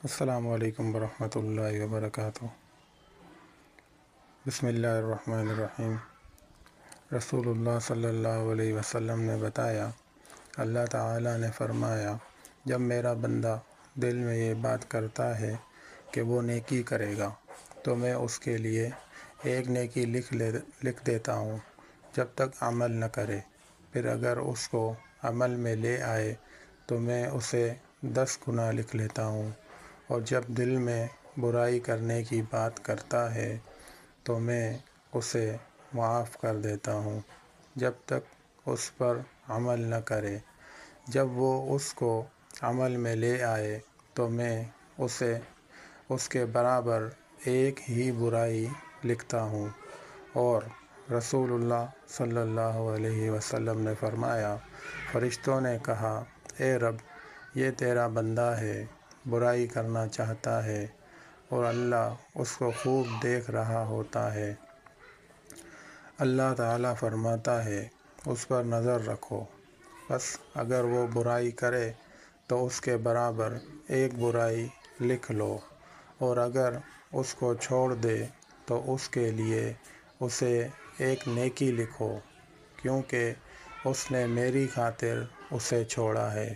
السلام علیکم ورحمۃ اللہ وبرکاتہ۔ بسم اللہ الرحمن الرحیم۔ رسول اللہ صلی اللہ علیہ وسلم نے بتایا، اللہ تعالیٰ نے فرمایا، جب میرا بندہ دل میں یہ بات کرتا ہے کہ وہ نیکی کرے گا تو میں اس کے لیے ایک نیکی لکھ دیتا ہوں جب تک عمل نہ کرے، پھر اگر اس کو عمل میں لے آئے تو میں اسے 10 گنا لکھ لیتا ہوں، اور جب دل میں برائی کرنے کی بات کرتا ہے تو میں اسے معاف کر دیتا ہوں جب تک اس پر عمل نہ کرے۔ جب وہ اس کو عمل میں لے آئے تو میں اسے اس کے برابر ایک ہی برائی لکھتا ہوں۔ اور رسول اللہ صلی اللہ علیہ وسلم نے فرمایا، فرشتوں نے کہا، اے رب، یہ تیرا بندہ ہے، برائی کرنا چاہتا ہے اور اللہ اس کو خوب دیکھ رہا ہوتا ہے۔ اللہ تعالیٰ فرماتا ہے، اس پر نظر رکھو، بس اگر وہ برائی کرے تو اس کے برابر ایک برائی لکھ لو، اور اگر اس کو چھوڑ دے تو اس کے لیے اسے ایک نیکی لکھو، کیونکہ اس نے میری خاطر اسے چھوڑا ہے۔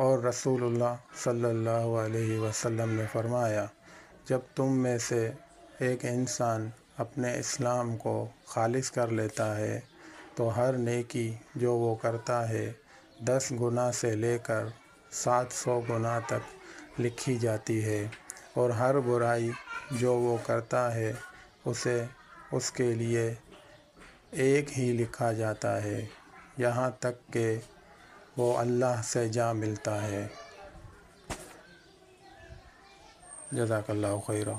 اور رسول اللہ صلی اللہ علیہ وسلم نے فرمایا، جب تم میں سے ایک انسان اپنے اسلام کو خالص کر لیتا ہے تو ہر نیکی جو وہ کرتا ہے 10 گنا سے لے کر 700 گنا تک لکھی جاتی ہے، اور ہر برائی جو وہ کرتا ہے اسے اس کے لیے ایک ہی لکھا جاتا ہے، یہاں تک کہ وہ اللہ سے جا ملتا ہے۔ جزاک اللہ خیرا۔